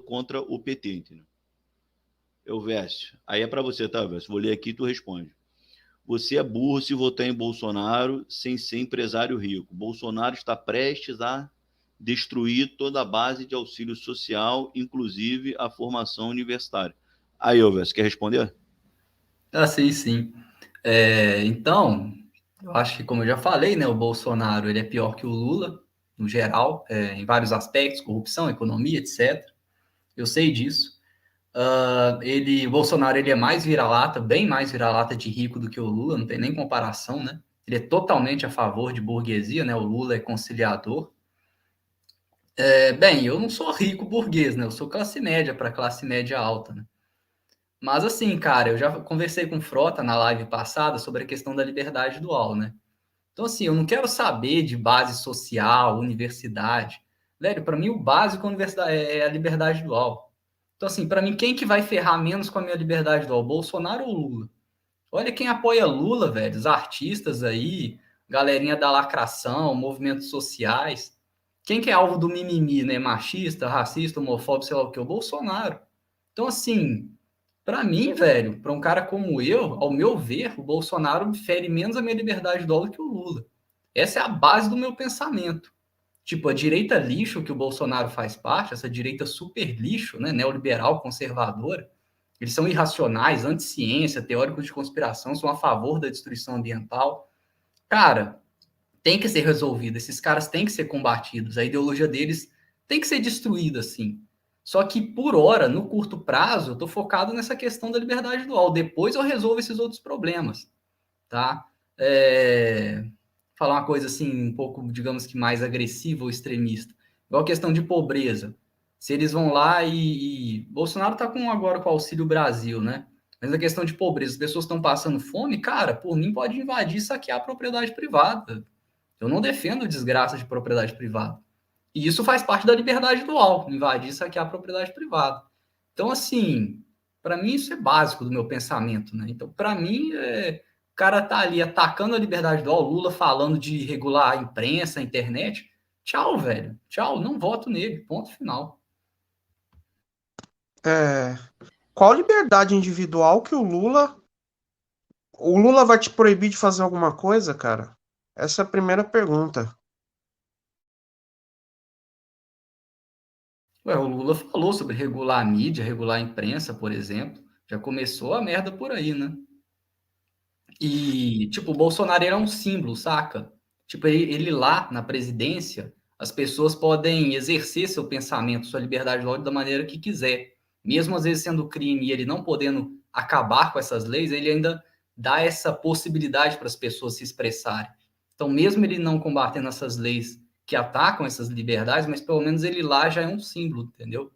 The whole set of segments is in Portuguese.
contra o PT, entendeu? Elvésio, aí é para você, tá, Elvésio? Vou ler aqui e tu responde. Você é burro se votar em Bolsonaro sem ser empresário rico. Bolsonaro está prestes a destruir toda a base de auxílio social, inclusive a formação universitária. Aí, Elvésio, quer responder? Ah, sim, sim. Então, eu acho que, como eu já falei, né, o Bolsonaro ele é pior que o Lula, no geral, em vários aspectos, corrupção, economia, etc. Eu sei disso. O Bolsonaro ele é mais vira-lata, bem mais vira-lata de rico do que o Lula, não tem nem comparação, né? Ele é totalmente a favor de burguesia, né? O Lula é conciliador. Bem, eu não sou rico burguês, né? Eu sou classe média para classe média alta, né? Mas assim, cara, eu já conversei com o Frota na live passada sobre a questão da liberdade dual, né? Então, assim, eu não quero saber de base social, universidade. Velho, para mim o básico é a liberdade dual. Então, assim, para mim, quem que vai ferrar menos com a minha liberdade dual? Bolsonaro ou Lula? Olha quem apoia Lula, velho. Os artistas aí, galerinha da lacração, movimentos sociais. Quem que é alvo do mimimi, né? Machista, racista, homofóbico, sei lá o que? O Bolsonaro. Então, assim, para mim, velho, para um cara como eu, ao meu ver, o Bolsonaro fere menos a minha liberdade do que o Lula. Essa é a base do meu pensamento. Tipo, a direita lixo que o Bolsonaro faz parte, essa direita super lixo, né, neoliberal, conservadora, eles são irracionais, anti-ciência, teóricos de conspiração, são a favor da destruição ambiental. Cara, tem que ser resolvido, esses caras têm que ser combatidos, a ideologia deles tem que ser destruída, assim. Só que, por hora, no curto prazo, eu estou focado nessa questão da liberdade dual. Depois eu resolvo esses outros problemas, tá? Falar uma coisa assim, um pouco, digamos que mais agressiva ou extremista. Igual a questão de pobreza. Se eles vão lá Bolsonaro está agora com o Auxílio Brasil, né? Mas a questão de pobreza, as pessoas estão passando fome, cara, por mim pode invadir e saquear a propriedade privada. Eu não defendo desgraça de propriedade privada. E isso faz parte da liberdade dual, invadir e saquear a propriedade privada. Então, assim, para mim isso é básico do meu pensamento, né? Então, para mim, o cara tá ali atacando a liberdade dual, Lula falando de regular a imprensa, a internet. Tchau, velho. Tchau, não voto nele. Ponto final. É, qual liberdade individual que o Lula... O Lula vai te proibir de fazer alguma coisa, cara? Essa é a primeira pergunta. Ué, o Lula falou sobre regular a mídia, regular a imprensa, por exemplo. Já começou a merda por aí, né? E, tipo, o Bolsonaro era um símbolo, saca? Tipo, ele lá na presidência, as pessoas podem exercer seu pensamento, sua liberdade de ódio da maneira que quiser. Mesmo às vezes sendo crime e ele não podendo acabar com essas leis, ele ainda dá essa possibilidade para as pessoas se expressarem. Então, mesmo ele não combatendo essas leis que atacam essas liberdades, mas pelo menos ele lá já é um símbolo, entendeu?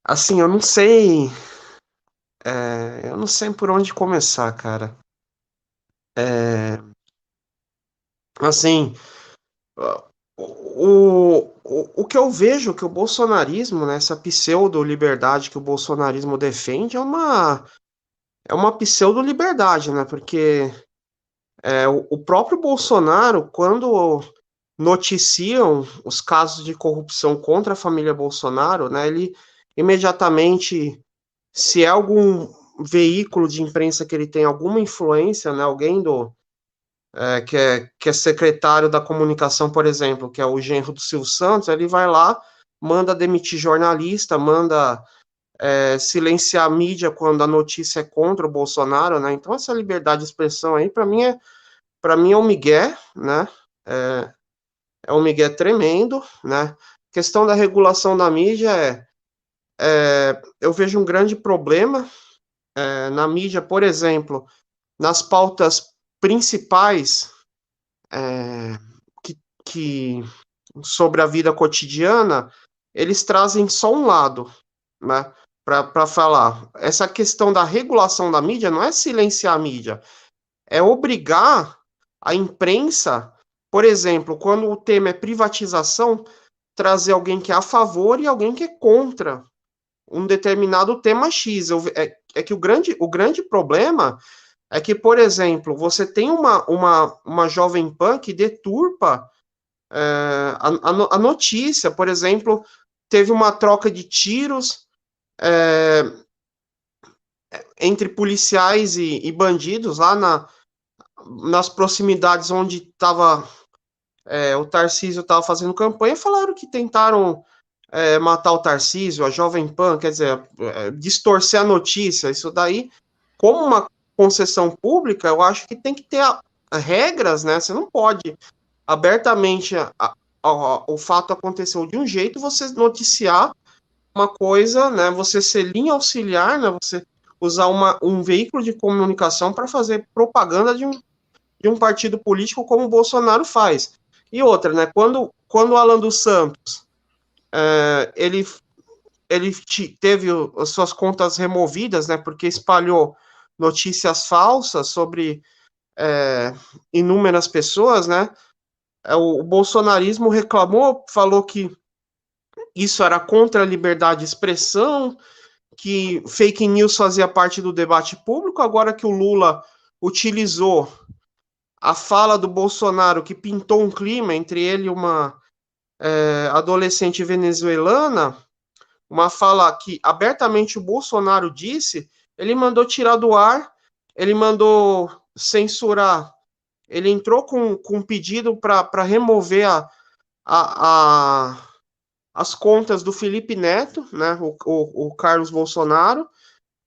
Assim, eu não sei. Eu não sei por onde começar, cara. Assim, o que eu vejo que o bolsonarismo, né, essa pseudo-liberdade que o bolsonarismo defende é uma pseudo-liberdade, né? Porque o próprio Bolsonaro, quando noticiam os casos de corrupção contra a família Bolsonaro, né, ele imediatamente, se é algum veículo de imprensa que ele tem alguma influência, né, alguém que é secretário da comunicação, por exemplo, que é o genro do Silvio Santos, ele vai lá, manda demitir jornalista, manda silenciar a mídia quando a notícia é contra o Bolsonaro, né? Então essa liberdade de expressão aí, para mim é um migué, né? É um migué tremendo, né? Questão da regulação da mídia eu vejo um grande problema na mídia, por exemplo, nas pautas principais é, que sobre a vida cotidiana, eles trazem só um lado, né? Para falar. Essa questão da regulação da mídia não é silenciar a mídia, é obrigar a imprensa, por exemplo, quando o tema é privatização, trazer alguém que é a favor e alguém que é contra um determinado tema X. É que o grande problema é que, por exemplo, você tem uma Jovem Pan que deturpa a notícia, por exemplo, teve uma troca de tiros entre policiais e bandidos lá nas proximidades onde estava o Tarcísio estava fazendo campanha. Falaram que tentaram matar o Tarcísio, a Jovem Pan, quer dizer, distorcer a notícia. Isso daí, como uma concessão pública, eu acho que tem que ter regras, né? Você não pode abertamente o fato aconteceu de um jeito, você noticiar uma coisa, né? Você ser linha auxiliar, né? Você usar um veículo de comunicação para fazer propaganda de um partido político como o Bolsonaro faz. E outra, né? Quando o Alan dos Santos ele teve as suas contas removidas, né? Porque espalhou notícias falsas sobre inúmeras pessoas, né? O bolsonarismo reclamou, falou que isso era contra a liberdade de expressão, que fake news fazia parte do debate público. Agora que o Lula utilizou a fala do Bolsonaro, que pintou um clima entre ele e uma adolescente venezuelana, uma fala que abertamente o Bolsonaro disse, ele mandou tirar do ar, ele mandou censurar, ele entrou com um pedido para remover as contas do Felipe Neto, né, o Carlos Bolsonaro,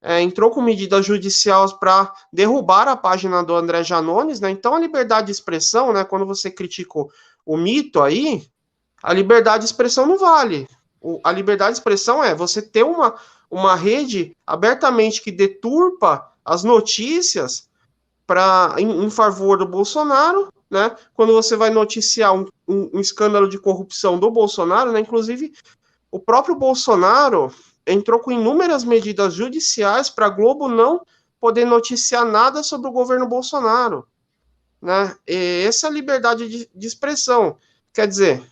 entrou com medidas judiciais para derrubar a página do André Janones, né? Então a liberdade de expressão, né, quando você critica o mito aí, a liberdade de expressão não vale. A liberdade de expressão é você ter uma rede abertamente que deturpa as notícias em favor do Bolsonaro, né? Quando você vai noticiar um escândalo de corrupção do Bolsonaro, né? Inclusive, o próprio Bolsonaro entrou com inúmeras medidas judiciais para a Globo não poder noticiar nada sobre o governo Bolsonaro, né? E essa é a liberdade de expressão. Quer dizer,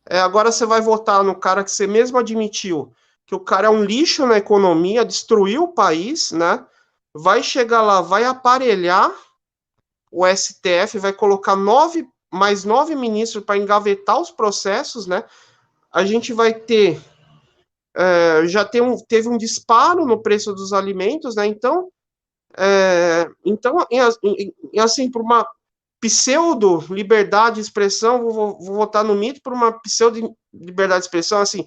agora você vai votar no cara que você mesmo admitiu que o cara é um lixo na economia, destruiu o país, né? Vai chegar lá, vai aparelhar o STF, vai colocar mais nove ministros para engavetar os processos, né? A gente vai ter teve um disparo no preço dos alimentos, né? Então, assim, por uma pseudo liberdade de expressão, vou votar no mito por uma pseudo liberdade de expressão, assim,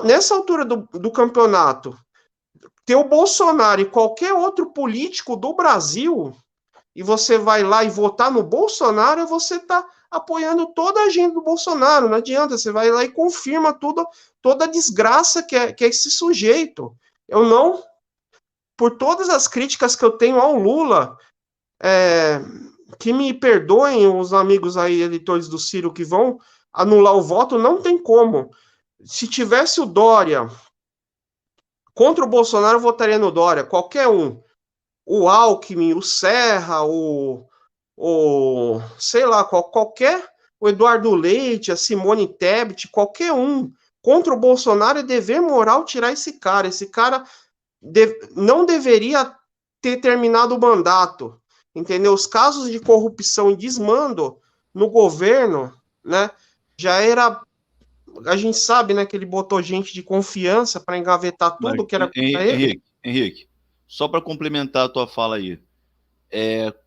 nessa altura do campeonato, ter o Bolsonaro e qualquer outro político do Brasil, e você vai lá e votar no Bolsonaro, você está apoiando toda a agenda do Bolsonaro. Não adianta, você vai lá e confirma toda a desgraça que é esse sujeito. Eu não, por todas as críticas que eu tenho ao Lula, que me perdoem os amigos aí, eleitores do Ciro, que vão anular o voto, não tem como. Se tivesse o Dória contra o Bolsonaro, eu votaria no Dória, qualquer um. O Alckmin, o Serra, sei lá, qualquer, o Eduardo Leite, a Simone Tebet, qualquer um. Contra o Bolsonaro é dever moral tirar esse cara. Esse cara não deveria ter terminado o mandato, entendeu? Os casos de corrupção e desmando no governo, né, já era... A gente sabe, né, que ele botou gente de confiança para engavetar tudo. Mas, que era ele. Henrique, só para complementar a tua fala aí,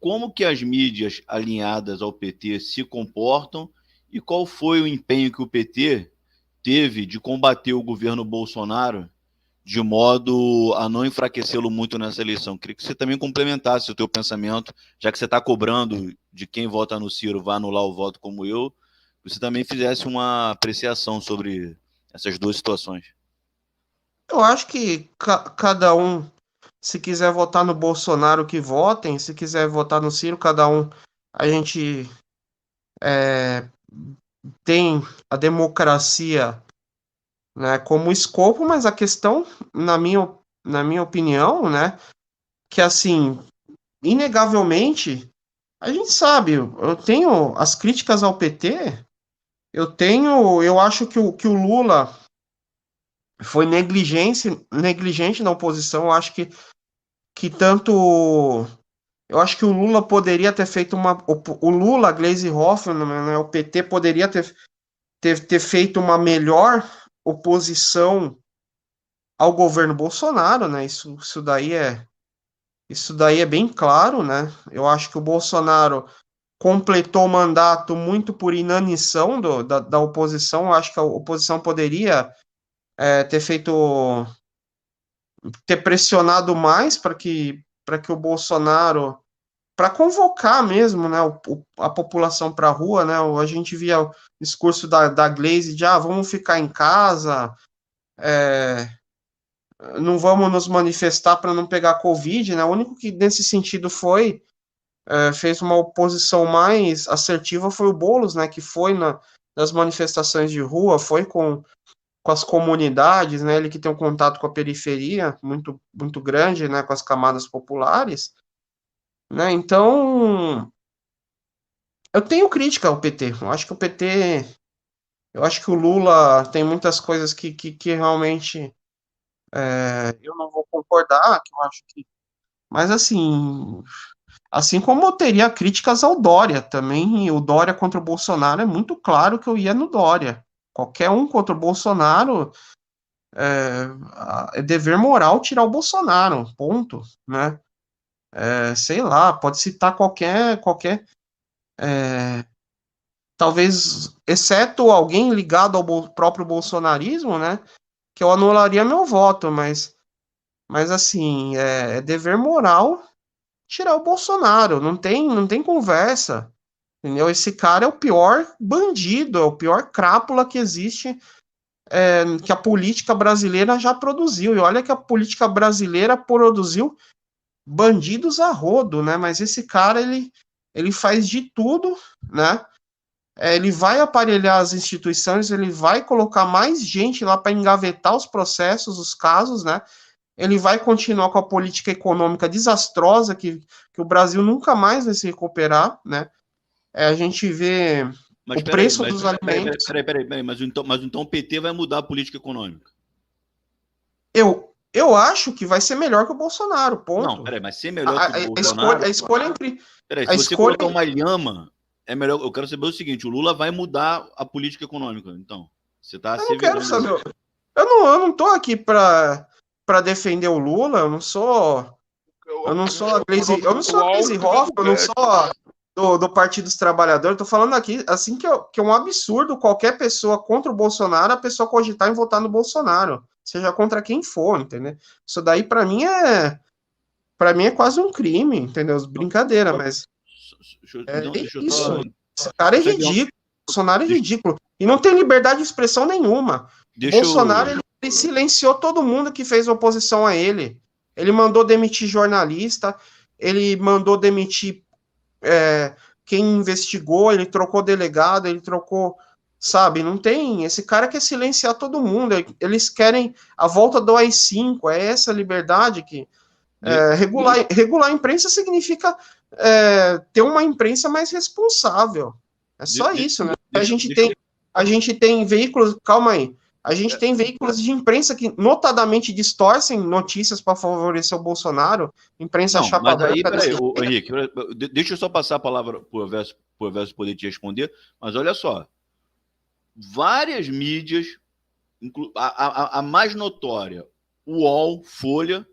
como que as mídias alinhadas ao PT se comportam e qual foi o empenho que o PT teve de combater o governo Bolsonaro de modo a não enfraquecê-lo muito nessa eleição? Queria que você também complementasse o teu pensamento, já que você está cobrando de quem vota no Ciro vai anular o voto como eu, você também fizesse uma apreciação sobre essas duas situações. Eu acho que cada um, se quiser votar no Bolsonaro, que votem. Se quiser votar no Ciro, cada um. A gente tem a democracia, né, como escopo, mas a questão, na minha opinião, né, que assim, inegavelmente, a gente sabe, eu tenho as críticas ao PT, eu acho que o Lula foi negligente na oposição. Eu acho que tanto Eu acho que o Lula poderia ter feito o Lula, a Gleisi Hoffmann, né, o PT poderia ter feito uma melhor oposição ao governo Bolsonaro, né? Isso daí é bem claro, né? Eu acho que o Bolsonaro completou o mandato muito por inanição da oposição. Eu acho que a oposição poderia ter pressionado mais para que o Bolsonaro, para convocar mesmo, né, a população para a rua, né? A gente via o discurso da Gleisi de vamos ficar em casa, não vamos nos manifestar para não pegar Covid, né? O único que nesse sentido fez uma oposição mais assertiva foi o Boulos, né? Que foi nas manifestações de rua, foi com as comunidades, né? Ele que tem um contato com a periferia muito, muito grande, né? Com as camadas populares, né? Então, eu tenho crítica ao PT. Eu acho que o Lula tem muitas coisas que realmente eu não vou concordar, que eu acho que. Mas assim como eu teria críticas ao Dória também, e o Dória contra o Bolsonaro é muito claro que eu ia no Dória. Qualquer um contra o Bolsonaro é dever moral tirar o Bolsonaro, ponto, né? Sei lá, pode citar qualquer talvez, exceto alguém ligado ao próprio bolsonarismo, né? Que eu anularia meu voto, mas assim, é dever moral tirar o Bolsonaro, não tem conversa, entendeu? Esse cara é o pior bandido, é o pior crápula que existe, que a política brasileira já produziu. E olha que a política brasileira produziu bandidos a rodo, né? Mas esse cara, ele faz de tudo, né? Ele vai aparelhar as instituições, ele vai colocar mais gente lá para engavetar os processos, os casos, né? Ele vai continuar com a política econômica desastrosa que o Brasil nunca mais vai se recuperar, né? A gente vê Mas o preço mas dos alimentos. peraí, mas então o PT vai mudar a política econômica. Eu acho que vai ser melhor que o Bolsonaro, Não, ponto. peraí, mas ser melhor que o A escolha, Bolsonaro. a escolha entre. Peraí, A se você escolha. colocar uma lhama, é melhor. Eu quero saber o seguinte: o Lula vai mudar a política econômica. Então, você está Eu não quero asseverando saber. isso. Eu não tô aqui para defender o Lula, eu não sou. Eu não sou a Gleisi, eu não sou a Gleisi Hoffmann, eu não sou do Partido dos Trabalhadores. Estou falando aqui assim que é um absurdo qualquer pessoa contra o Bolsonaro, a pessoa cogitar em votar no Bolsonaro, seja contra quem for, entendeu? Isso daí para mim é quase um crime, entendeu? Brincadeira, mas Deixa eu isso. só. Esse cara é Deixa eu, ridículo. Bolsonaro é deixa, ridículo e não tem liberdade de expressão nenhuma. O deixa Bolsonaro eu. ele silenciou todo mundo que fez oposição a ele. Ele mandou demitir jornalista, ele mandou demitir quem investigou, ele trocou delegado, ele trocou, sabe? Não tem. Esse cara quer silenciar todo mundo. Eles querem a volta do AI-5. É essa liberdade que regular a imprensa significa ter uma imprensa mais responsável. É só isso, né? A gente tem veículos, calma aí. A gente tem veículos de imprensa que notadamente distorcem notícias para favorecer o Bolsonaro, imprensa Não, chapa mas aí, branca. peraí, Henrique, deixa eu só passar a palavra para o Everson poder te responder, mas olha só, várias mídias, a mais notória, o UOL, Folha,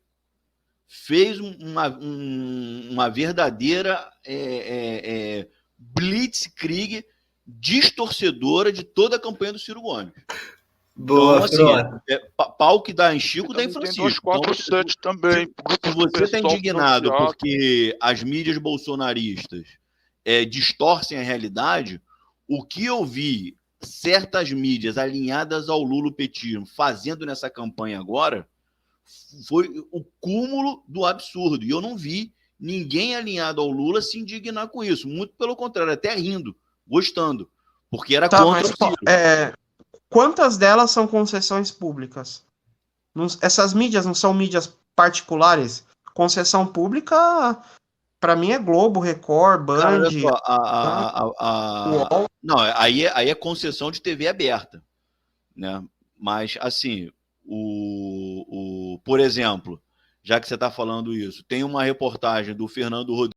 fez uma verdadeira blitzkrieg distorcedora de toda a campanha do Ciro Gomes. Boa, então, assim, pau que dá em Chico, dá em Tem Francisco. 247 também. Se você está indignado porque as mídias bolsonaristas distorcem a realidade, o que eu vi certas mídias alinhadas ao lulopetismo fazendo nessa campanha agora foi o cúmulo do absurdo. E eu não vi ninguém alinhado ao Lula se indignar com isso. Muito pelo contrário, até rindo, gostando. Porque era contra o Ciro. Quantas delas são concessões públicas? Essas mídias não são mídias particulares? Concessão pública, para mim, é Globo, Record, Band. Cara, olha só, não, aí é concessão de TV aberta, né? Mas, assim, por exemplo, já que você está falando isso, tem uma reportagem do Fernando Rodrigues